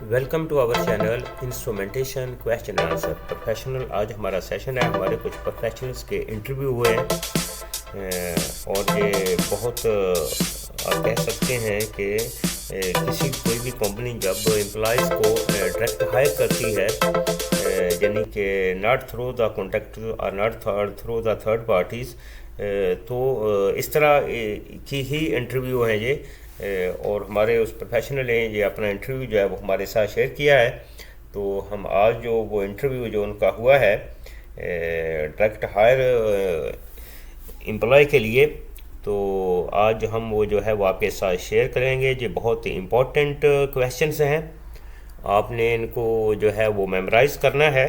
Welcome to our channel instrumentation question answer professional. आज हमारा session है, हमारे कुछ प्रोफेशनल्स के इंटरव्यू हुए हैं और ये बहुत आप कह सकते हैं कि किसी कोई भी कंपनी जब एम्प्लॉयज़ को डायरेक्ट हायर करती है, यानी कि नॉट थ्रू द कॉन्ट्रैक्टर और not through the third parties, तो इस तरह की ही इंटरव्यू हैं ये। और हमारे उस प्रोफेशनल हैं, ये अपना इंटरव्यू जो है वो हमारे साथ शेयर किया है। तो हम आज जो वो इंटरव्यू जो उनका हुआ है डायरेक्ट हायर एम्प्लॉय के लिए, तो आज हम वो जो है वो आपके साथ शेयर करेंगे। ये बहुत इम्पोर्टेंट क्वेश्चंस हैं, आपने इनको जो है वो मेमोराइज़ करना है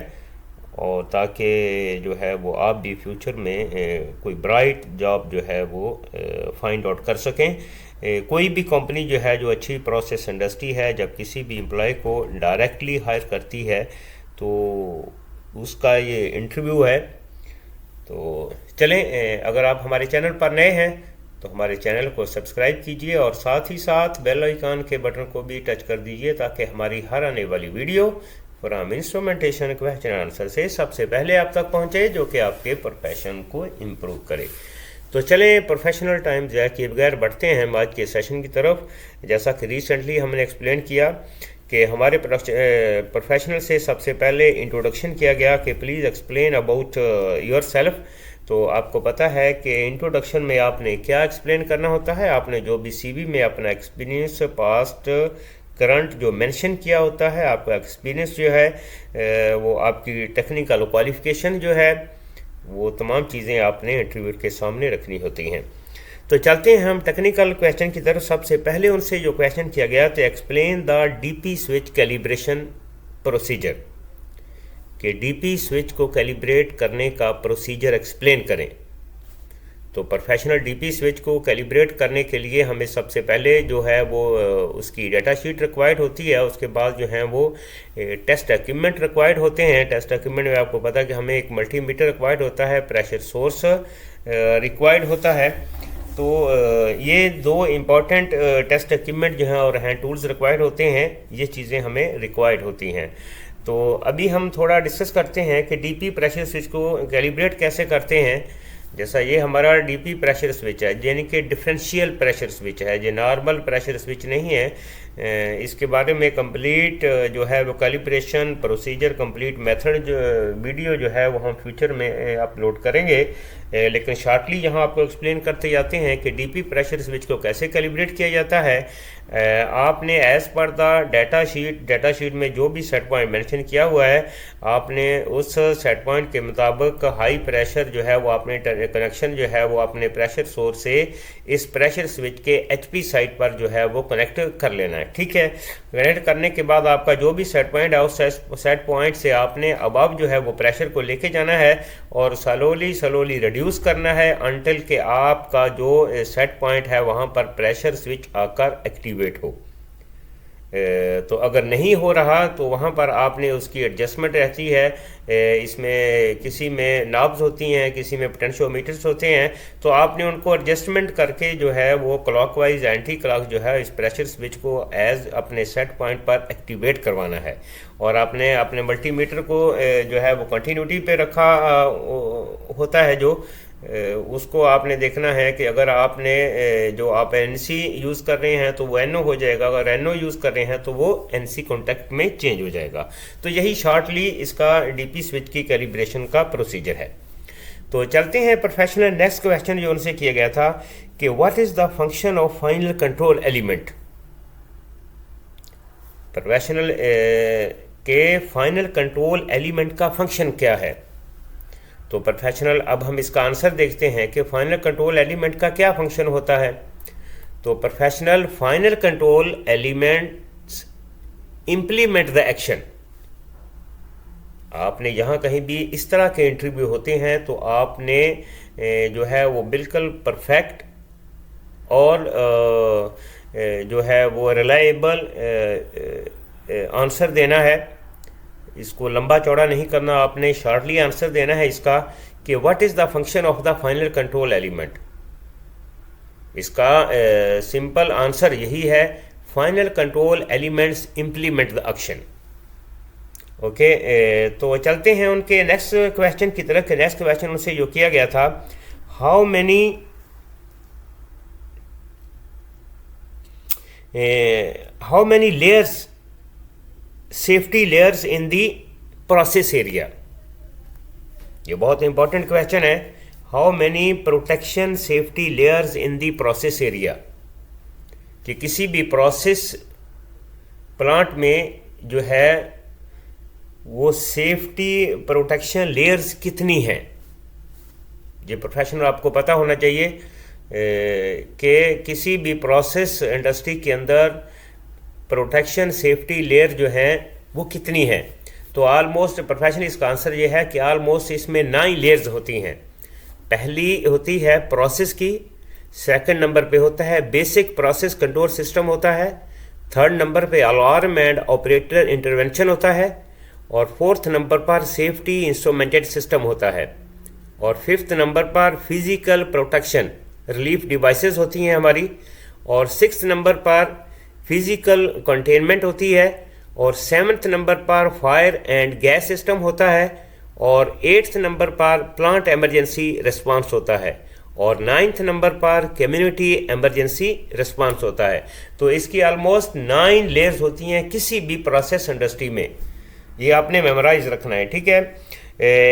और ताकि जो है वो आप भी फ्यूचर में कोई ब्राइट जॉब जो है वो फाइंड आउट कर सकें। कोई भी कंपनी जो है जो अच्छी प्रोसेस इंडस्ट्री है, जब किसी भी एम्प्लॉय को डायरेक्टली हायर करती है तो उसका ये इंटरव्यू है। तो चलें, अगर आप हमारे चैनल पर नए हैं तो हमारे चैनल को सब्सक्राइब कीजिए और साथ ही साथ बेल आइकन के बटन को भी टच कर दीजिए ताकि हमारी हर आने वाली video from instrumentation question answer से सबसे पहले आप तक पहुंचे, जो कि आपके प्रोफेशन को इम्प्रूव करे। तो चलें, प्रोफेशनल टाइम ज़ाया किए बगैर बढ़ते हैं हम आज के सेशन की तरफ। जैसा कि रिसेंटली हमने एक्सप्लेन किया कि हमारे प्रोफेशनल से सबसे पहले इंट्रोडक्शन किया गया कि please explain about your self. तो आपको पता है कि इंट्रोडक्शन में आपने क्या एक्सप्लेन करना होता है। आपने जो भी सीवी में अपना एक्सपीरियंस पास्ट करंट जो मेंशन किया होता है, आपका एक्सपीरियंस जो है वो आपकी टेक्निकल क्वालिफिकेशन जो है, वो तमाम चीज़ें आपने इंटरव्यू के सामने रखनी होती हैं। तो चलते हैं हम टेक्निकल क्वेश्चन की तरफ। सबसे पहले उनसे जो क्वेश्चन किया गया तो explain the DP switch calibration procedure, कि डीपी स्विच को कैलिब्रेट करने का प्रोसीजर एक्सप्लेन करें। तो प्रोफेशनल डीपी स्विच को कैलिब्रेट करने के लिए हमें सबसे पहले जो है वो उसकी डाटा शीट रिक्वायर्ड होती है। उसके बाद जो है वो टेस्ट इक्विपमेंट रिक्वायर्ड होते हैं। टेस्ट इक्विपमेंट में आपको पता है कि हमें एक मल्टीमीटर रिक्वायर्ड होता है, प्रेशर सोर्स रिक्वायर्ड होता है। तो ये दो इम्पॉर्टेंट टेस्ट इक्विपमेंट जो हैं और हैंड टूल्स रिक्वायर्ड होते हैं, ये चीज़ें हमें रिक्वायर्ड होती हैं। तो अभी हम थोड़ा डिस्कस करते हैं कि डीपी प्रेशर स्विच को कैलिब्रेट कैसे करते हैं। जैसा ये हमारा डीपी प्रेशर स्विच है, यानी कि डिफरेंशियल प्रेशर स्विच है, ये नॉर्मल प्रेशर स्विच नहीं है। इसके बारे में कंप्लीट जो है वो कैलिब्रेशन प्रोसीजर, कंप्लीट मेथड जो वीडियो जो है वो हम फ्यूचर में अपलोड करेंगे। लेकिन शॉर्टली यहाँ आपको एक्सप्लेन करते जाते हैं कि डीपी प्रेशर स्विच को कैसे कैलिब्रेट किया जाता है। आपने as per the data sheet में जो भी सेट पॉइंट मेंशन किया हुआ है, आपने उस सेट पॉइंट के मुताबिक हाई प्रेशर जो है वो आपने कनेक्शन जो है वो अपने प्रेशर सोर्स से इस प्रेशर स्विच के एचपी साइड पर जो है वो कनेक्ट कर लेना है। ठीक है, कनेक्ट करने के बाद आपका जो भी सेट पॉइंट है उस सेट पॉइंट से आपने अबव जो है वो प्रेशर को लेके जाना है और स्लोली रिड्यूस करना है अनटिल के आपका जो सेट पॉइंट है वहाँ पर प्रेशर स्विच आकर एक्टिवेट हो। तो अगर नहीं हो रहा तो वहाँ पर आपने उसकी एडजस्टमेंट रहती है। इसमें किसी में नॉब्स होती हैं, किसी में पोटेंशियोमीटर्स होते हैं, तो आपने उनको एडजस्टमेंट करके जो है वो क्लॉकवाइज एंटी क्लॉक जो है इस प्रेशर स्विच को एज अपने सेट पॉइंट पर एक्टिवेट करवाना है। और आपने अपने मल्टीमीटर को जो है वो कंटिन्यूटी पे रखा होता है, जो उसको आपने देखना है कि अगर आपने जो आप एनसी यूज़ कर रहे हैं तो वो एनओ हो जाएगा, अगर एनओ यूज़ कर रहे हैं तो वो एनसी कॉन्टैक्ट में चेंज हो जाएगा। तो यही शॉर्टली इसका डीपी स्विच की कैलिब्रेशन का प्रोसीजर है। तो चलते हैं प्रोफेशनल नेक्स्ट क्वेश्चन जो उनसे किया गया था कि what is the function of final control element. Professional के फाइनल कंट्रोल एलिमेंट का फंक्शन क्या है। तो प्रोफेशनल अब हम इसका आंसर देखते हैं कि फाइनल कंट्रोल एलिमेंट का क्या फंक्शन होता है। तो professional final control elements implement the action. आपने यहाँ कहीं भी इस तरह के इंटरव्यू होते हैं तो आपने जो है वो बिल्कुल परफेक्ट और जो है वो रिलायबल आंसर देना है। इसको लंबा चौड़ा नहीं करना, आपने शॉर्टली आंसर देना है इसका कि what is the function of the final control element. इसका सिंपल आंसर यही है, final control elements implement the action. Okay, तो चलते हैं उनके नेक्स्ट क्वेश्चन की तरफ। नेक्स्ट क्वेश्चन उनसे जो किया गया था, how many layers, safety layers in the process area. ये बहुत इंपॉर्टेंट क्वेश्चन है। How many protection safety layers in the process area, कि किसी भी प्रोसेस प्लांट में जो है वो सेफ्टी प्रोटेक्शन लेयर्स कितनी हैं। ये प्रोफेशनल आपको पता होना चाहिए कि किसी भी प्रोसेस इंडस्ट्री के अंदर प्रोटेक्शन सेफ्टी लेयर जो है वो कितनी है। तो ऑलमोस्ट प्रोफेशनल इसका आंसर ये है कि ऑलमोस्ट इसमें 9 लेयर्स होती हैं। पहली होती है प्रोसेस की, सेकंड नंबर पे होता है बेसिक प्रोसेस कंट्रोल सिस्टम होता है, थर्ड नंबर पे अलार्म एंड ऑपरेटर इंटरवेंशन होता है, और फोर्थ नंबर पर सेफ्टी इंस्ट्रूमेंटेड सिस्टम होता है, और फिफ्थ नंबर पर फिजिकल प्रोटेक्शन रिलीफ डिवाइसेस होती हैं हमारी, और सिक्स्थ नंबर पर फिजिकल कंटेनमेंट होती है, और सेवन्थ नंबर पर फायर एंड गैस सिस्टम होता है, और एट्थ नंबर पर प्लांट एमरजेंसी रिस्पांस होता है, और नाइन्थ नंबर पर कम्युनिटी एमरजेंसी रिस्पांस होता है। तो इसकी ऑलमोस्ट 9 लेयर्स होती हैं किसी भी प्रोसेस इंडस्ट्री में। ये आपने मेमोराइज रखना है, ठीक है।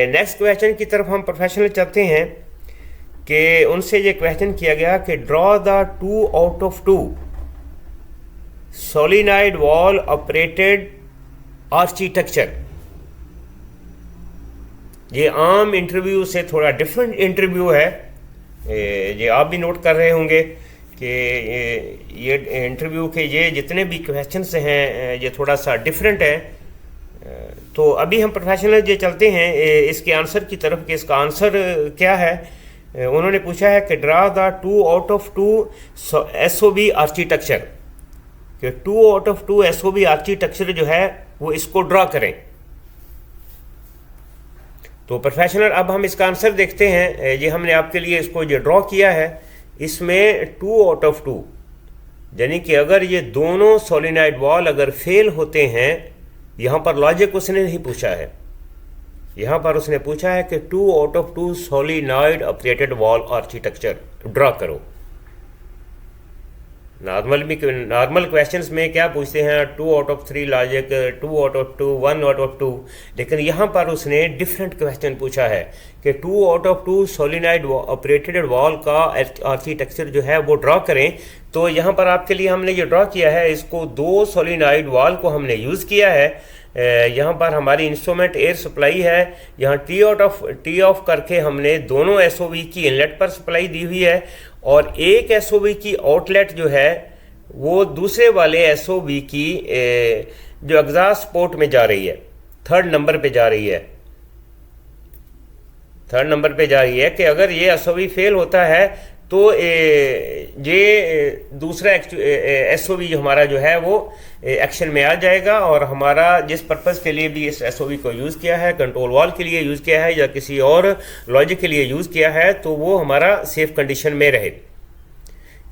नेक्स्ट क्वेश्चन की तरफ हम प्रोफेशनल चलते हैं कि उनसे ये क्वेश्चन किया गया कि draw the 2 out of 2 solenoid wall operated architecture. ये आम इंटरव्यू से थोड़ा डिफरेंट इंटरव्यू है। ये आप भी नोट कर रहे होंगे कि ये इंटरव्यू के ये जितने भी क्वेश्चंस हैं ये थोड़ा सा डिफरेंट है। तो अभी हम प्रोफेशनल ये चलते हैं इसके आंसर की तरफ कि इसका आंसर क्या है। उन्होंने पूछा है कि draw the 2 out of 2 SOB architecture, कि 2 आउट ऑफ 2 SOB आर्किटेक्चर जो है वो इसको ड्रा करें। तो प्रोफेशनल अब हम इसका आंसर देखते हैं। ये हमने आपके लिए इसको ये ड्रॉ किया है। इसमें 2 आउट ऑफ 2 यानी कि अगर ये दोनों सोलिनॉइड वॉल अगर फेल होते हैं, यहाँ पर लॉजिक उसने नहीं पूछा है, यहाँ पर उसने पूछा है कि 2 out of 2 solenoid wall architecture draw करो। नॉर्मल क्वेश्चंस में क्या पूछते हैं 2 out of 3 logic, 2 out of 2, 1 out of 2, लेकिन यहाँ पर उसने डिफरेंट क्वेश्चन पूछा है कि 2 out of 2 solenoid operated wall का आर्किटेक्चर जो है वो ड्रा करें। तो यहाँ पर आपके लिए हमने ये ड्रा किया है, इसको 2 सोलिनॉइड वॉल को हमने यूज़ किया है। यहाँ पर हमारी इंस्ट्रूमेंट एयर सप्लाई है, यहाँ टी ऑफ करके हमने दोनों SOB की इनलेट पर सप्लाई दी हुई है, और एक SOB की आउटलेट जो है वो दूसरे वाले SOB की जो एग्जॉस्ट पोर्ट में जा रही है, थर्ड नंबर पे जा रही है कि अगर ये SOB फेल होता है तो ये दूसरा SOB जो हमारा जो है वो एक्शन में आ जाएगा, और हमारा जिस पर्पज़ के लिए भी इस SOB को यूज़ किया है, कंट्रोल वॉल के लिए यूज़ किया है या किसी और लॉजिक के लिए यूज़ किया है, तो वो हमारा सेफ कंडीशन में रहे।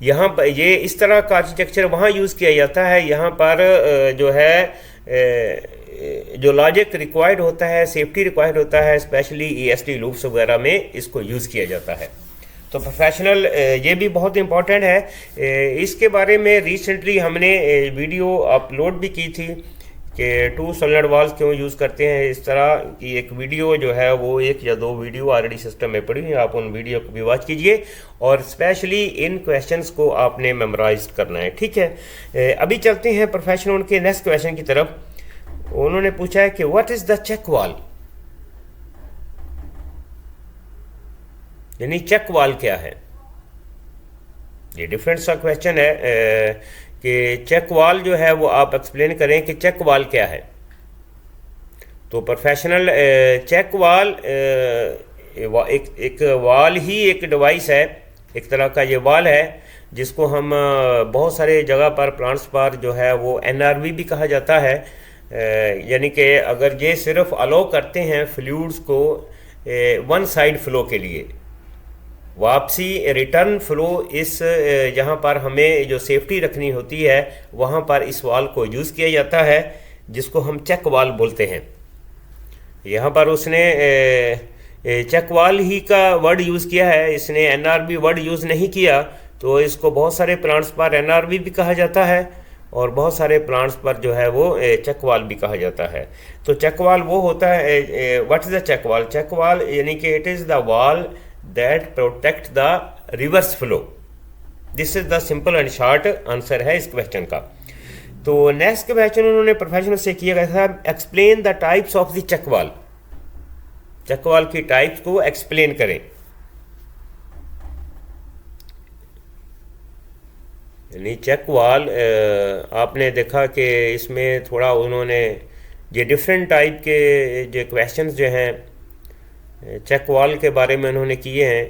यहाँ पर ये इस तरह का आर्किटेक्चर वहाँ यूज़ किया जाता है। यहाँ पर जो है जो लॉजिक रिक्वायर्ड होता है, सेफ्टी रिक्वायर्ड होता है, स्पेशली ESD लूप्स वगैरह में इसको यूज़ किया जाता है। तो प्रोफेशनल ये भी बहुत इम्पॉर्टेंट है। इसके बारे में रिसेंटली हमने वीडियो अपलोड भी की थी कि 2 सोलिनॉइड वॉल्स क्यों यूज़ करते हैं। इस तरह की एक वीडियो जो है वो 1 या 2 वीडियो ऑलरेडी सिस्टम में पड़ी है, आप उन वीडियो को भी वॉच कीजिए, और स्पेशली इन क्वेश्चंस को आपने मेमोराइज करना है, ठीक है। अभी चलते हैं प्रोफेशनल उनके नेक्स्ट क्वेश्चन की तरफ। उन्होंने पूछा है कि what is the check wall, यानी चेक वाल क्या है। ये डिफरेंट सा क्वेश्चन है कि चेक वाल जो है वो आप एक्सप्लेन करें कि चेक वाल क्या है। तो प्रोफेशनल चेक वाल एक वाल ही एक डिवाइस है, एक तरह का ये वाल है जिसको हम बहुत सारे जगह पर प्लांट्स पर जो है वो NRV भी कहा जाता है। यानी कि अगर ये सिर्फ अलो करते हैं फ्लूइड्स को वन साइड फ्लो के लिए, वापसी रिटर्न फ्लो, इस जहाँ पर हमें जो सेफ्टी रखनी होती है वहाँ पर इस वाल को यूज़ किया जाता है, जिसको हम चेक वाल बोलते हैं। यहाँ पर उसने चेक वाल ही का वर्ड यूज़ किया है, इसने एनआरबी वर्ड यूज़ नहीं किया। तो इसको बहुत सारे प्लांट्स पर एनआरबी भी कहा जाता है और बहुत सारे प्लांट्स पर जो है वो चेक वाल भी कहा जाता है। तो चेक वाल वो होता है, what is the check wall? Check वाल यानी कि इट इज़ द वाल that protect the reverse flow. This is the simple and short answer है इस क्वेश्चन का। तो नेक्स्ट क्वेश्चन उन्होंने प्रोफेशनल से किया गया था, explain the types of the check wall. Check wall की टाइप्स को एक्सप्लेन करें। यानी चेक वाल आपने देखा कि इसमें थोड़ा उन्होंने ये डिफरेंट टाइप के जो क्वेश्चंस जो हैं चेक वाल के बारे में उन्होंने किए हैं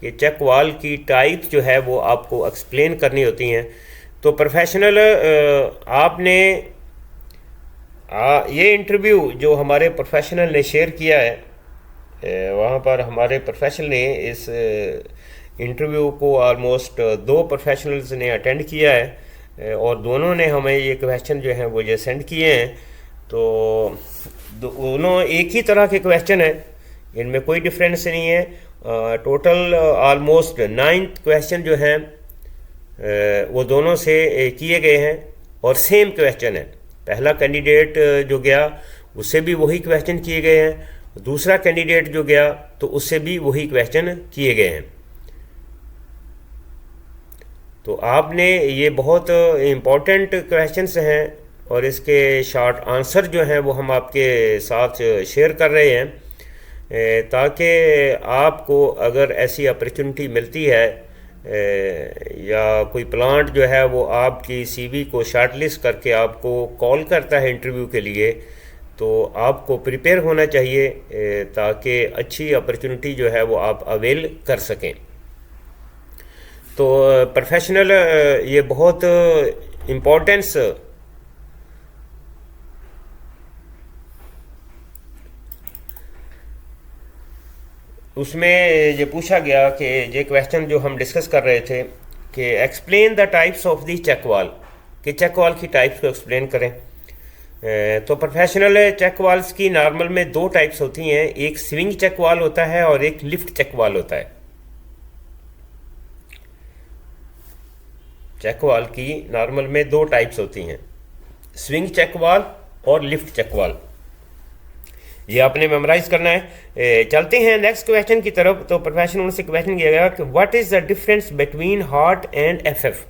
कि चेक वाल की टाइप जो है वो आपको एक्सप्लेन करनी होती हैं। तो प्रोफेशनल आपने ये इंटरव्यू जो हमारे प्रोफेशनल ने शेयर किया है, वहाँ पर हमारे प्रोफेशनल ने इस इंटरव्यू को ऑलमोस्ट 2 प्रोफेशनल्स ने अटेंड किया है और दोनों ने हमें ये क्वेश्चन जो हैं वो ये सेंड किए हैं। तो दोनों एक ही तरह के क्वेश्चन हैं, इनमें कोई डिफरेंस नहीं है। टोटल ऑलमोस्ट 9 क्वेश्चन जो हैं वो दोनों से किए गए हैं और सेम क्वेश्चन है। पहला कैंडिडेट जो गया उससे भी वही क्वेश्चन किए गए हैं, दूसरा कैंडिडेट जो गया तो उससे भी वही क्वेश्चन किए गए हैं। तो आपने ये बहुत इम्पोर्टेंट क्वेश्चंस हैं और इसके शॉर्ट आंसर जो हैं वो हम आपके साथ शेयर कर रहे हैं ताकि आपको अगर ऐसी अपॉर्चुनिटी मिलती है या कोई प्लांट जो है वो आपकी सीवी को शॉर्टलिस्ट करके आपको कॉल करता है इंटरव्यू के लिए, तो आपको प्रिपेयर होना चाहिए ताकि अच्छी अपॉर्चुनिटी जो है वो आप अवेल कर सकें। तो प्रोफेशनल ये बहुत इम्पोर्टेंस उसमें ये पूछा गया कि ये क्वेश्चन जो हम डिस्कस कर रहे थे कि explain the types of the check wall, कि चेक वाल की टाइप्स को एक्सप्लेन करें। तो प्रोफेशनल चेक वाल्स की नॉर्मल में 2 टाइप्स होती हैं, एक स्विंग चेक वाल होता है और एक लिफ्ट चेक वाल होता है। चेक वाल की नॉर्मल में 2 टाइप्स होती हैं, स्विंग चेक वाल और लिफ्ट चेक वाल। ये आपने मेमोराइज करना है। चलते हैं नेक्स्ट क्वेश्चन की तरफ। तो प्रोफेशनल से क्वेश्चन किया गया कि what is the difference between HART and FF.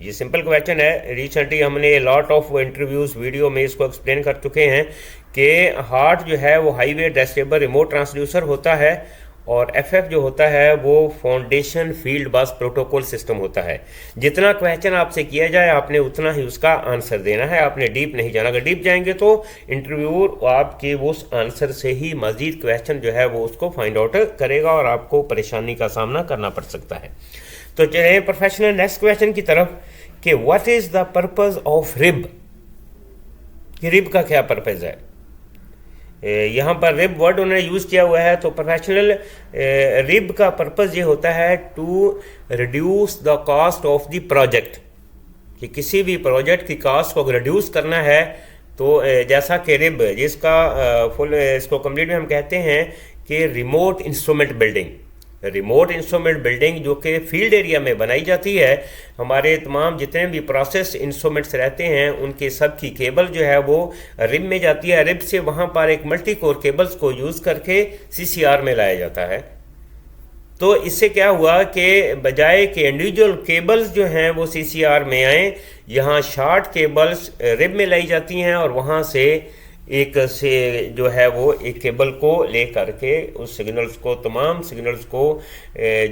ये सिंपल क्वेश्चन है, रिसेंटली हमने लॉट ऑफ इंटरव्यूज वीडियो में इसको एक्सप्लेन कर चुके हैं कि हार्ट जो है वो हाईवे एडजस्टेबल रिमोट ट्रांसड्यूसर होता है और एफएफ जो होता है वो foundation field bus protocol system होता है। जितना क्वेश्चन आपसे किया जाए आपने उतना ही उसका आंसर देना है, आपने डीप नहीं जाना। अगर डीप जाएंगे तो इंटरव्यूअर आपके वो उस आंसर से ही मजीद क्वेश्चन जो है वो उसको फाइंड आउट करेगा और आपको परेशानी का सामना करना पड़ सकता है। तो चलिए प्रोफेशनल नेक्स्ट क्वेश्चन की तरफ कि what is the purpose of rib. Rib का क्या पर्पज है? यहाँ पर रिब वर्ड उन्होंने यूज़ किया हुआ है। तो प्रोफेशनल रिब का पर्पज़ ये होता है to reduce the cost of the project, कि किसी भी प्रोजेक्ट की कॉस्ट को रिड्यूस करना है। तो जैसा कि रिब जिसका फुल इसको कंप्लीट में हम कहते हैं कि remote instrument building. Remote instrument building जो कि फील्ड एरिया में बनाई जाती है, हमारे तमाम जितने भी प्रोसेस इंस्ट्रूमेंट्स रहते हैं उनके सब की केबल जो है वो रिब में जाती है। रिब से वहाँ पर एक मल्टी कोर केबल्स को यूज़ करके सीसीआर में लाया जाता है। तो इससे क्या हुआ कि बजाय कि इंडिविजुअल केबल्स जो हैं वो सीसीआर में आए, यहाँ शॉर्ट केबल्स रिब में लाई जाती हैं और वहाँ से एक से जो है वो एक केबल को ले करके उस सिग्नल्स को, तमाम सिग्नल्स को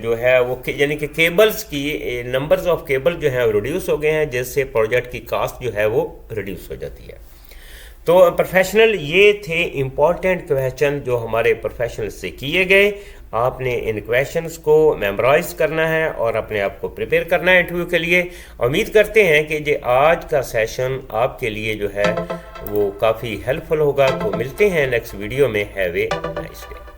जो है वो यानी कि केबल्स की नंबर्स ऑफ केबल जो है वो रिड्यूस हो गए हैं, जिससे प्रोजेक्ट की कास्ट जो है वो रिड्यूस हो जाती है। तो प्रोफेशनल ये थे इम्पॉर्टेंट क्वेश्चन जो हमारे प्रोफेशनल से किए गए। आपने इन क्वेश्चंस को मेमोराइज करना है और अपने आप को प्रिपेयर करना है इंटरव्यू के लिए। उम्मीद करते हैं कि ये आज का सेशन आपके लिए जो है वो काफ़ी हेल्पफुल होगा। तो मिलते हैं नेक्स्ट वीडियो में। Have a nice day.